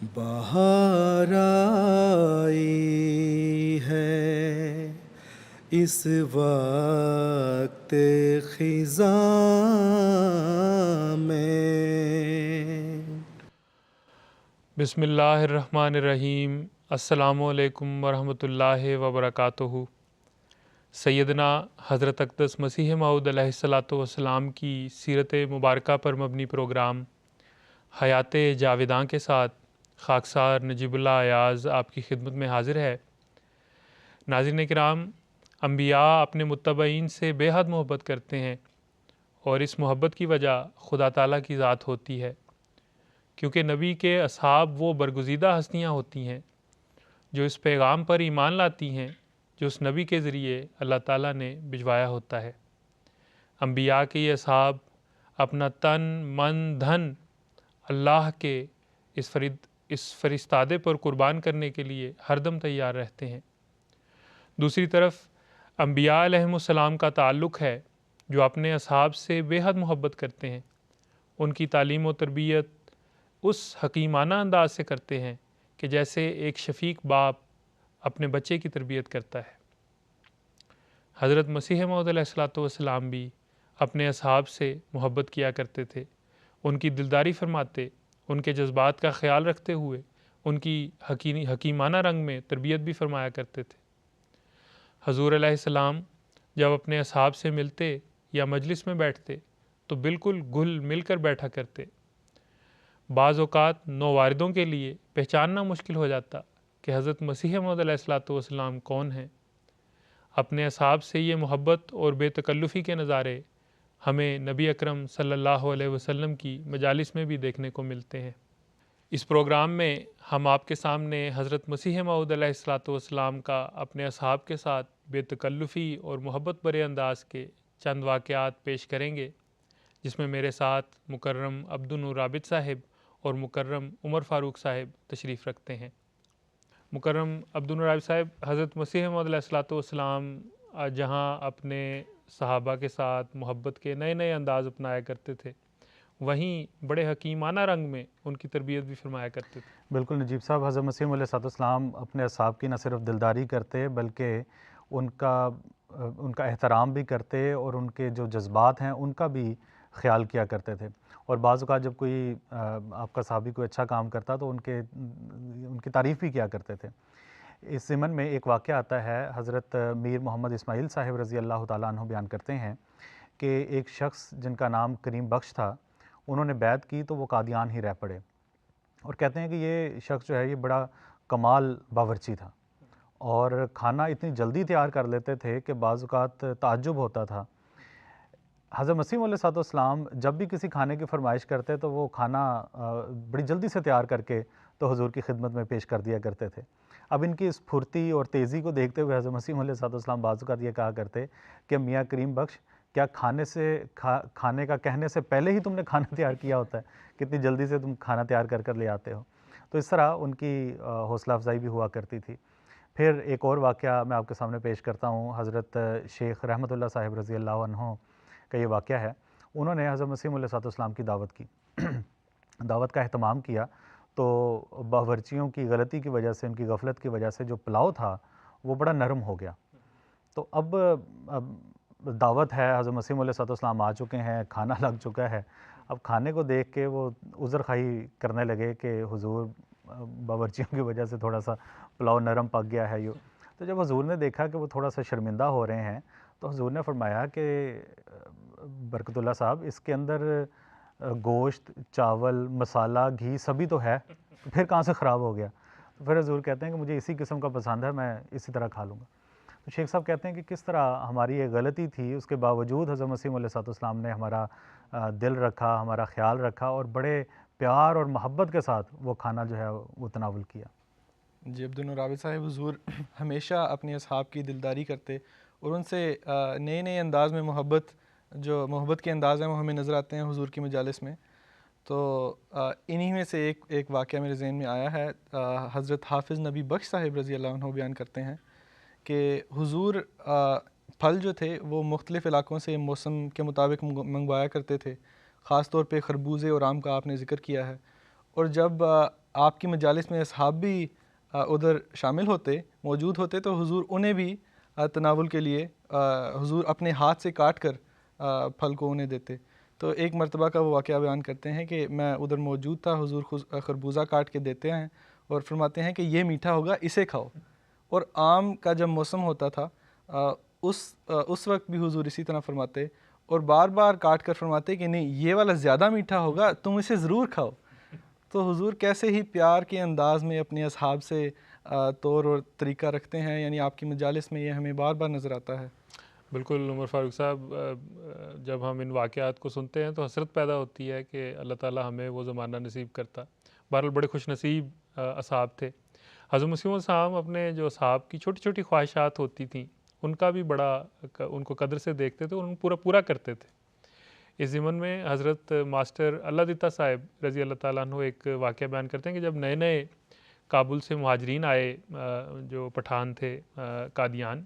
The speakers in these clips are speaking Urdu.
بہار آئی ہے اس وقت خزاں میں۔ بسم اللہ الرحمن الرحیم۔ السلام علیکم ورحمۃ اللہ وبرکاتہ۔ سیدنا حضرت اقدس مسیح موعود علیہ الصلاۃ والسلام کی سیرت مبارکہ پر مبنی پروگرام حیات جاویداں کے ساتھ خاکسار نجیب اللہ ایاز آپ کی خدمت میں حاضر ہے۔ ناظرین کرام، انبیاء اپنے متبعین سے بے حد محبت کرتے ہیں، اور اس محبت کی وجہ خدا تعالیٰ کی ذات ہوتی ہے، کیونکہ نبی کے اصحاب وہ برگزیدہ ہستیاں ہوتی ہیں جو اس پیغام پر ایمان لاتی ہیں جو اس نبی کے ذریعے اللہ تعالیٰ نے بھجوایا ہوتا ہے۔ انبیاء کے یہ اصحاب اپنا تن من دھن اللہ کے اس فرستادے پر قربان کرنے کے لیے ہر دم تیار رہتے ہیں۔ دوسری طرف انبیاء علیہم السلام کا تعلق ہے جو اپنے اصحاب سے بے حد محبت کرتے ہیں، ان کی تعلیم و تربیت اس حکیمانہ انداز سے کرتے ہیں کہ جیسے ایک شفیق باپ اپنے بچے کی تربیت کرتا ہے۔ حضرت مسیح موعود علیہ الصلاۃ والسلام بھی اپنے اصحاب سے محبت کیا کرتے تھے، ان کی دلداری فرماتے، ان کے جذبات کا خیال رکھتے ہوئے ان کی حکیمانہ رنگ میں تربیت بھی فرمایا کرتے تھے۔ حضور علیہ السلام جب اپنے اصحاب سے ملتے یا مجلس میں بیٹھتے تو بالکل گھل مل کر بیٹھا کرتے۔ بعض اوقات نوواردوں کے لیے پہچاننا مشکل ہو جاتا کہ حضرت مسیح موعود علیہ الصلاۃ والسلام کون ہیں۔ اپنے اصحاب سے یہ محبت اور بے تکلفی کے نظارے ہمیں نبی اکرم صلی اللہ علیہ وسلم کی مجالس میں بھی دیکھنے کو ملتے ہیں۔ اس پروگرام میں ہم آپ کے سامنے حضرت مسیح موعود علیہ الصلاۃ والسلام کا اپنے اصحاب کے ساتھ بے تکلفی اور محبت برے انداز کے چند واقعات پیش کریں گے، جس میں میرے ساتھ مکرم عبدالنور عابد صاحب اور مکرم عمر فاروق صاحب تشریف رکھتے ہیں۔ مکرم عبدالنور عابد صاحب، حضرت مسیح موعود علیہ الصلاۃ والسلام جہاں اپنے صحابہ کے ساتھ محبت کے نئے نئے انداز اپنایا کرتے تھے، وہیں بڑے حکیمانہ رنگ میں ان کی تربیت بھی فرمایا کرتے تھے۔ بالکل نجیب صاحب، حضرت مسیح علیہ السلام اپنے اصحاب کی نہ صرف دلداری کرتے بلکہ ان کا احترام بھی کرتے، اور ان کے جو جذبات ہیں ان کا بھی خیال کیا کرتے تھے۔ اور بعض اوقات جب کوئی آپ کا صحابی کوئی اچھا کام کرتا تو ان کی تعریف بھی کیا کرتے تھے۔ اس ضمن میں ایک واقعہ آتا ہے، حضرت میر محمد اسماعیل صاحب رضی اللہ تعالیٰ عنہ بیان کرتے ہیں کہ ایک شخص جن کا نام کریم بخش تھا، انہوں نے بیعت کی تو وہ قادیان ہی رہ پڑے، اور کہتے ہیں کہ یہ شخص جو ہے یہ بڑا کمال باورچی تھا، اور کھانا اتنی جلدی تیار کر لیتے تھے کہ بعض اوقات تعجب ہوتا تھا۔ حضرت مسیح علیہ السلام جب بھی کسی کھانے کی فرمائش کرتے تو وہ کھانا بڑی جلدی سے تیار کر کے تو حضور کی خدمت میں پیش کر دیا کرتے تھے۔ اب ان کی اس پھرتی اور تیزی کو دیکھتے ہوئے حضرت مسیح علیہ السلام بعض اوقات یہ کہا کرتے کہ میاں کریم بخش، کیا کھانے کا کہنے سے پہلے ہی تم نے کھانا تیار کیا ہوتا ہے؟ کتنی جلدی سے تم کھانا تیار کر کر لے آتے ہو؟ تو اس طرح ان کی حوصلہ افزائی بھی ہوا کرتی تھی۔ پھر ایک اور واقعہ میں آپ کے سامنے پیش کرتا ہوں، حضرت شیخ رحمۃ اللہ صاحب رضی اللہ عنہ کا یہ واقعہ ہے۔ انہوں نے حضرت مسیح علیہ السلام کی دعوت کی، دعوت کا اہتمام کیا، تو باورچیوں کی غلطی کی وجہ سے، ان کی غفلت کی وجہ سے جو پلاؤ تھا وہ بڑا نرم ہو گیا۔ تو اب دعوت ہے، حضرت مسیح علیہ السلام آ چکے ہیں، کھانا لگ چکا ہے، اب کھانے کو دیکھ کے وہ عذر خواہی کرنے لگے کہ حضور باورچیوں کی وجہ سے تھوڑا سا پلاؤ نرم پک گیا ہے۔ تو جب حضور نے دیکھا کہ وہ تھوڑا سا شرمندہ ہو رہے ہیں تو حضور نے فرمایا کہ برکت اللہ صاحب، اس کے اندر گوشت، چاول، مسالہ، گھی سبھی تو ہے، پھر کہاں سے خراب ہو گیا؟ تو پھر حضور کہتے ہیں کہ مجھے اسی قسم کا پسند ہے، میں اسی طرح کھا لوں گا۔ تو شیخ صاحب کہتے ہیں کہ کس طرح ہماری یہ غلطی تھی، اس کے باوجود حضرت مسیح علیہ السلام نے ہمارا دل رکھا، ہمارا خیال رکھا، اور بڑے پیار اور محبت کے ساتھ وہ کھانا جو ہے وہ تناول کیا۔ جی عبدالنور عابد صاحب، حضور ہمیشہ اپنے اصحاب کی دلداری کرتے، اور ان سے نئے نئے انداز میں محبت کے انداز ہیں وہ ہمیں نظر آتے ہیں حضور کی مجالس میں۔ تو انہی میں سے ایک واقعہ میرے ذہن میں آیا ہے۔ حضرت حافظ نبی بخش صاحب رضی اللہ عنہ بیان کرتے ہیں کہ حضور پھل جو تھے وہ مختلف علاقوں سے موسم کے مطابق منگوایا کرتے تھے، خاص طور پہ خربوزے اور آم کا آپ نے ذکر کیا ہے، اور جب آپ کی مجالس میں اصحاب بھی ادھر شامل ہوتے موجود ہوتے تو حضور انہیں بھی تناول کے لیے حضور اپنے ہاتھ سے کاٹ کر پھل کو انہیں دیتے. تو ایک مرتبہ کا وہ واقعہ بیان کرتے ہیں کہ میں ادھر موجود تھا, حضور خربوزہ کاٹ کے دیتے ہیں اور فرماتے ہیں کہ یہ میٹھا ہوگا, اسے کھاؤ. اور آم کا جب موسم ہوتا تھا اس وقت بھی حضور اسی طرح فرماتے اور بار بار کاٹ کر فرماتے کہ نہیں یہ والا زیادہ میٹھا ہوگا, تم اسے ضرور کھاؤ. تو حضور کیسے ہی پیار کے انداز میں اپنے اصحاب سے طور اور طریقہ رکھتے ہیں, یعنی آپ کی مجالس میں یہ ہمیں بار بار نظر آتا ہے. بالکل عمر فاروق صاحب, جب ہم ان واقعات کو سنتے ہیں تو حسرت پیدا ہوتی ہے کہ اللہ تعالیٰ ہمیں وہ زمانہ نصیب کرتا. بہرحال بڑے خوش نصیب اصحاب تھے. حضرت مسیح السلام اپنے جو اصحاب کی چھوٹی چھوٹی خواہشات ہوتی تھیں ان کا بھی بڑا ان کو قدر سے دیکھتے تھے اور ان کو پورا کرتے تھے. اس ضمن میں حضرت ماسٹر اللہ دیتا صاحب رضی اللہ تعالیٰ عنہ ایک واقعہ بیان کرتے ہیں کہ جب نئے نئے کابل سے مہاجرین آئے جو پٹھان تھے قادیان,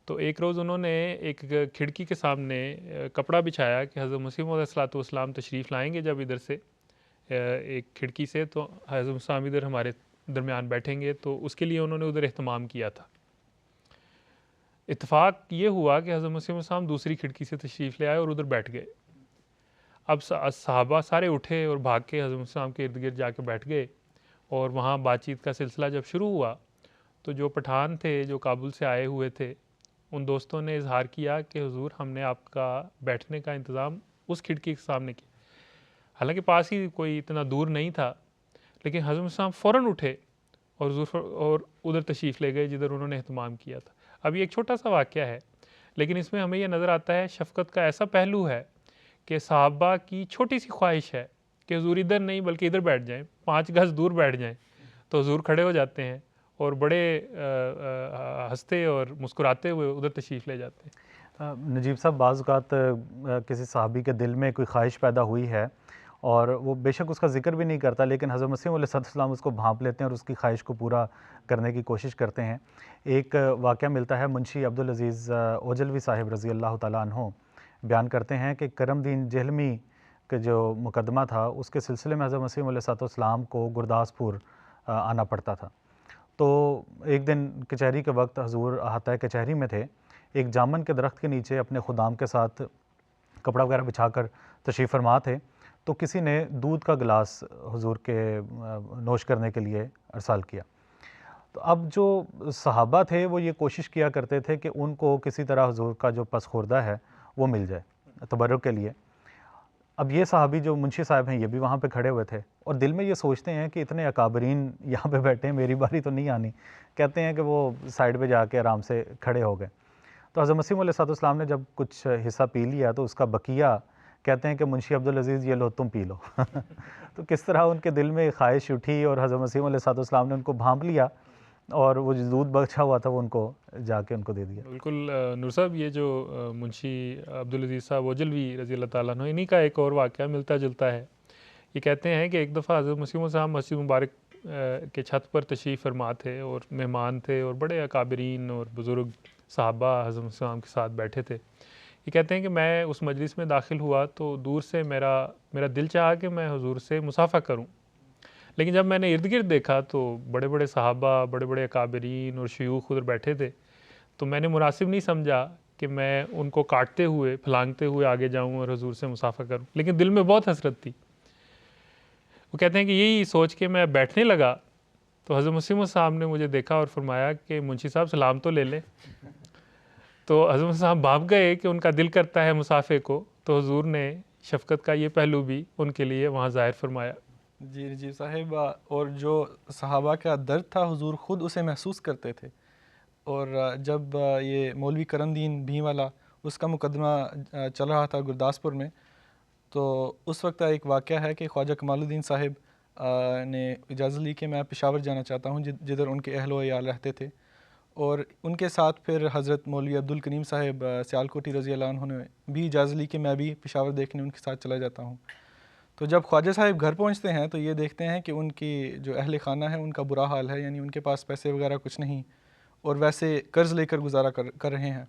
تو ایک روز انہوں نے ایک کھڑکی کے سامنے کپڑا بچھایا کہ حضرت مسیح علیہ الصلوۃ والسلام تشریف لائیں گے جب ادھر سے ایک کھڑکی سے, تو حضرت مسیح ادھر ہمارے درمیان بیٹھیں گے. تو اس کے لیے انہوں نے ادھر اہتمام کیا تھا. اتفاق یہ ہوا کہ حضرت مسیح السلام دوسری کھڑکی سے تشریف لے آئے اور ادھر بیٹھ گئے. اب صحابہ سارے اٹھے اور بھاگ کے حضرت مسیح السلام کے ارد گرد جا کے بیٹھ گئے, اور وہاں بات چیت کا سلسلہ جب شروع ہوا تو جو پٹھان تھے جو کابل سے آئے ہوئے تھے ان دوستوں نے اظہار کیا کہ حضور ہم نے آپ کا بیٹھنے کا انتظام اس کھڑکی کے سامنے کیا. حالانکہ پاس ہی کوئی اتنا دور نہیں تھا, لیکن حضرت السلام فوراً اٹھے اور حضور اور ادھر تشریف لے گئے جدھر انہوں نے اہتمام کیا تھا. اب یہ ایک چھوٹا سا واقعہ ہے, لیکن اس میں ہمیں یہ نظر آتا ہے شفقت کا ایسا پہلو ہے کہ صحابہ کی چھوٹی سی خواہش ہے کہ حضور ادھر نہیں بلکہ ادھر بیٹھ جائیں, 5 گز دور بیٹھ جائیں, تو حضور کھڑے ہو جاتے ہیں اور بڑے ہنستے اور مسکراتے ہوئے ادھر تشریف لے جاتے ہیں. نجیب صاحب, بعض اوقات کسی صحابی کے دل میں کوئی خواہش پیدا ہوئی ہے اور وہ بے شک اس کا ذکر بھی نہیں کرتا, لیکن حضرت مسیح علیہ السلام اس کو بھانپ لیتے ہیں اور اس کی خواہش کو پورا کرنے کی کوشش کرتے ہیں. ایک واقعہ ملتا ہے, منشی عبدالعزیز اوجلوی صاحب رضی اللہ تعالیٰ عنہ بیان کرتے ہیں کہ کرم دین جہلمی کا جو مقدمہ تھا اس کے سلسلے میں حضرت مسیح علیہ السلام کو گرداسپور آنا پڑتا تھا. تو ایک دن کچہری کے وقت حضور احاطہ کچہری میں تھے, ایک جامن کے درخت کے نیچے اپنے خدام کے ساتھ کپڑا وغیرہ بچھا کر تشریف فرما تھے, تو کسی نے دودھ کا گلاس حضور کے نوش کرنے کے لیے ارسال کیا. تو اب جو صحابہ تھے وہ یہ کوشش کیا کرتے تھے کہ ان کو کسی طرح حضور کا جو پس خوردہ ہے وہ مل جائے تبرک کے لیے. اب یہ صحابی جو منشی صاحب ہیں یہ بھی وہاں پہ کھڑے ہوئے تھے اور دل میں یہ سوچتے ہیں کہ اتنے اکابرین یہاں پہ بیٹھے ہیں, میری باری تو نہیں آنی. کہتے ہیں کہ وہ سائڈ پہ جا کے آرام سے کھڑے ہو گئے. تو حضرت مسیح علیہ السلام نے جب کچھ حصہ پی لیا تو اس کا بقیہ کہتے ہیں کہ منشی عبدالعزیز یہ لو تم پی لو. تو کس طرح ان کے دل میں خواہش اٹھی اور حضرت مسیح علیہ السلام نے ان کو بھانپ لیا اور وہ جو دودھ بچا ہوا تھا وہ ان کو جا کے ان کو دے دیا. بالکل نور صاحب, یہ جو منشی عبدالعزیز صاحب اوجلوی رضی اللہ تعالیٰ عنہ انہی کا ایک اور واقعہ ملتا جلتا ہے. یہ کہتے ہیں کہ ایک دفعہ حضرت مسیح صاحب مسجد مبارک کے چھت پر تشریف فرما تھے اور مہمان تھے اور بڑے اکابرین اور بزرگ صحابہ حضرت مسیح کے ساتھ بیٹھے تھے. یہ کہتے ہیں کہ میں اس مجلس میں داخل ہوا تو دور سے میرا دل چاہا کہ میں حضور سے مصافحہ کروں, لیکن جب میں نے ارد گرد دیکھا تو بڑے بڑے صحابہ بڑے بڑے اکابرین اور شیوخ ادھر بیٹھے تھے, تو میں نے مناسب نہیں سمجھا کہ میں ان کو کاٹتے ہوئے پھلانگتے ہوئے آگے جاؤں اور حضور سے مصافحہ کروں, لیکن دل میں بہت حسرت تھی. وہ کہتے ہیں کہ یہی سوچ کے میں بیٹھنے لگا تو حضرت مسیح صاحب نے مجھے دیکھا اور فرمایا کہ منشی صاحب سلام تو لے لیں. تو حضرت صاحب بھاپ گئے کہ ان کا دل کرتا ہے مصافحے کو, تو حضور نے شفقت کا یہ پہلو بھی ان کے لیے وہاں ظاہر فرمایا. جی صاحب, اور جو صحابہ کا درد تھا حضور خود اسے محسوس کرتے تھے. اور جب یہ مولوی کرم دین بھیم والا اس کا مقدمہ چل رہا تھا گرداسپور میں, تو اس وقت ایک واقعہ ہے کہ خواجہ کمال الدین صاحب نے اجازت لی کہ میں پشاور جانا چاہتا ہوں جدھر ان کے اہل و عیال رہتے تھے, اور ان کے ساتھ پھر حضرت مولوی عبدالکریم صاحب سیالکوٹی رضی اللہ عنہ نے بھی اجازت لی کہ میں بھی پشاور دیکھنے ان کے ساتھ چلا جاتا ہوں. تو جب خواجہ صاحب گھر پہنچتے ہیں تو یہ دیکھتے ہیں کہ ان کی جو اہل خانہ ہے ان کا برا حال ہے, یعنی ان کے پاس پیسے وغیرہ کچھ نہیں اور ویسے قرض لے کر گزارا کر رہے ہیں.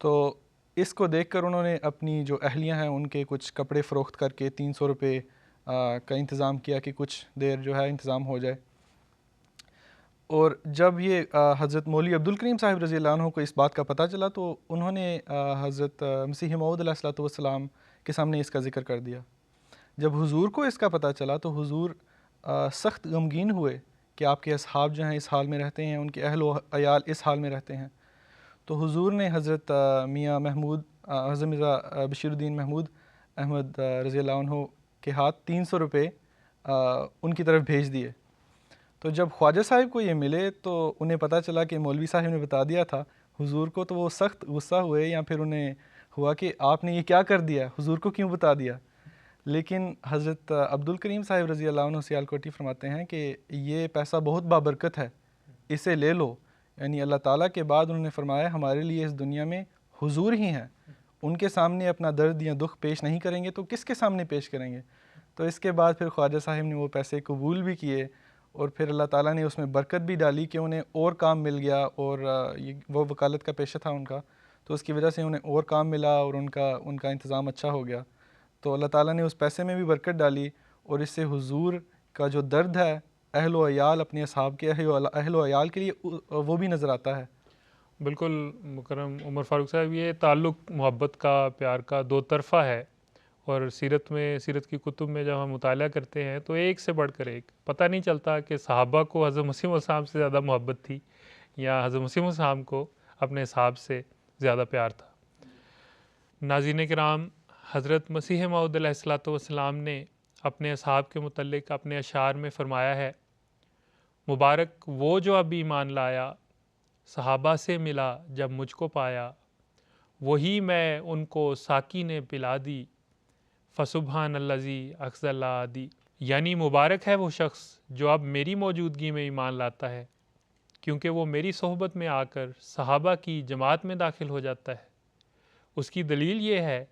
تو اس کو دیکھ کر انہوں نے اپنی جو اہلیاں ہیں ان کے کچھ کپڑے فروخت کر کے 300 روپے کا انتظام کیا کہ کچھ دیر جو ہے انتظام ہو جائے. اور جب یہ حضرت مولوی عبدالکریم صاحب رضی اللہ عنہ کو اس بات کا پتہ چلا تو انہوں نے حضرت مسیح موعود علیہ الصلوۃ والسلام کے سامنے اس کا ذکر کر دیا. جب حضور کو اس کا پتہ چلا تو حضور سخت غمگین ہوئے کہ آپ کے اصحاب جو ہیں اس حال میں رہتے ہیں, ان کے اہل و عیال اس حال میں رہتے ہیں. تو حضور نے حضرت میاں محمود حضرت مرزا بشیر الدین محمود احمد رضی اللہ عنہ کے ہاتھ 300 روپے ان کی طرف بھیج دیے. تو جب خواجہ صاحب کو یہ ملے تو انہیں پتہ چلا کہ مولوی صاحب نے بتا دیا تھا حضور کو, تو وہ سخت غصہ ہوئے, یا پھر انہیں ہوا کہ آپ نے یہ کیا کر دیا, حضور کو کیوں بتا دیا. لیکن حضرت عبدالکریم صاحب رضی اللہ عنہ سیالکوٹی فرماتے ہیں کہ یہ پیسہ بہت بابرکت ہے, اسے لے لو. یعنی اللہ تعالیٰ کے بعد انہوں نے فرمایا ہمارے لیے اس دنیا میں حضور ہی ہیں, ان کے سامنے اپنا درد یا دکھ پیش نہیں کریں گے تو کس کے سامنے پیش کریں گے. تو اس کے بعد پھر خواجہ صاحب نے وہ پیسے قبول بھی کیے, اور پھر اللہ تعالیٰ نے اس میں برکت بھی ڈالی کہ انہیں اور کام مل گیا, اور وہ وکالت کا پیشہ تھا ان کا, تو اس کی وجہ سے انہیں اور کام ملا اور ان کا انتظام اچھا ہو گیا. تو اللہ تعالیٰ نے اس پیسے میں بھی برکت ڈالی, اور اس سے حضور کا جو درد ہے اہل و عیال, اپنے اصحاب کے اہل و عیال کے لیے, وہ بھی نظر آتا ہے. بالکل مکرم عمر فاروق صاحب, یہ تعلق محبت کا, پیار کا دو طرفہ ہے, اور سیرت کی کتب میں جب ہم مطالعہ کرتے ہیں تو ایک سے بڑھ کر ایک. پتہ نہیں چلتا کہ صحابہ کو حضرت مسیح موعود صاحب سے زیادہ محبت تھی یا حضرت مسیح موعود صاحب کو اپنے صحاب سے زیادہ پیار تھا. ناظرین کرام, حضرت مسیح موعود علیہ الصلوۃ والسلام نے اپنے اصحاب کے متعلق اپنے اشعار میں فرمایا ہے, مبارک وہ جو اب ایمان لایا, صحابہ سے ملا جب مجھ کو پایا, وہی میں ان کو ساقی نے پلا دی, فسبحان الذی اخذ العادی. یعنی مبارک ہے وہ شخص جو اب میری موجودگی میں ایمان لاتا ہے, کیونکہ وہ میری صحبت میں آ کر صحابہ کی جماعت میں داخل ہو جاتا ہے. اس کی دلیل یہ ہے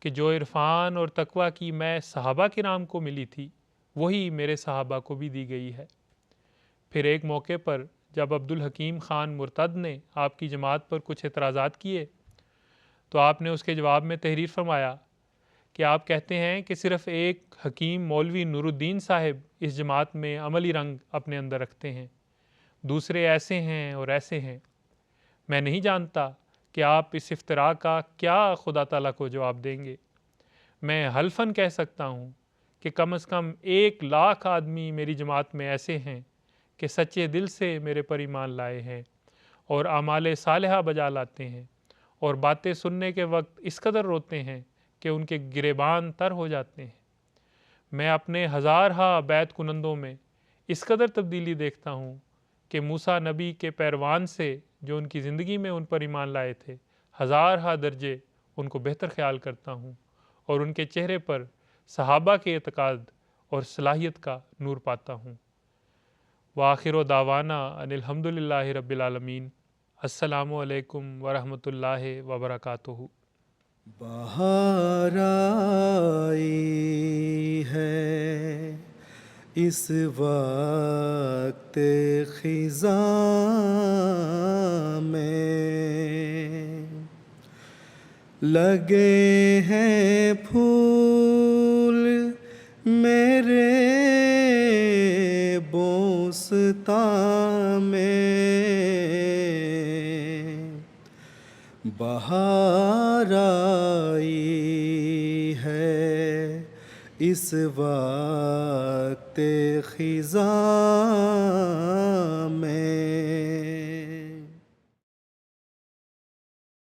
کہ جو عرفان اور تقویٰ کی میں صحابہ کرام کو ملی تھی وہی میرے صحابہ کو بھی دی گئی ہے. پھر ایک موقع پر جب عبدالحکیم خان مرتد نے آپ کی جماعت پر کچھ اعتراضات کیے تو آپ نے اس کے جواب میں تحریر فرمایا کہ آپ کہتے ہیں کہ صرف ایک حکیم مولوی نور الدین صاحب اس جماعت میں عملی رنگ اپنے اندر رکھتے ہیں, دوسرے ایسے ہیں اور ایسے ہیں. میں نہیں جانتا کہ آپ اس افتراء کا کیا خدا تعالیٰ کو جواب دیں گے. میں حلفاً کہہ سکتا ہوں کہ کم از کم 1,00,000 آدمی میری جماعت میں ایسے ہیں کہ سچے دل سے میرے پر ایمان لائے ہیں اور اعمال صالحہ بجا لاتے ہیں, اور باتیں سننے کے وقت اس قدر روتے ہیں کہ ان کے گریبان تر ہو جاتے ہیں. میں اپنے ہزارہا بیعت کنندوں میں اس قدر تبدیلی دیکھتا ہوں کہ موسیٰ نبی کے پیروان سے جو ان کی زندگی میں ان پر ایمان لائے تھے, ہزارہا درجے ان کو بہتر خیال کرتا ہوں, اور ان کے چہرے پر صحابہ کے اعتقاد اور صلاحیت کا نور پاتا ہوں. وآخر دعوانا ان الحمدللہ رب العالمین. السلام علیکم ورحمۃ اللہ وبرکاتہ. بہار آئی ہے اس وقت خزاں میں, لگے ہیں پھول میرے بوستاں میں, بہار آئی ہے اس وقت خزاں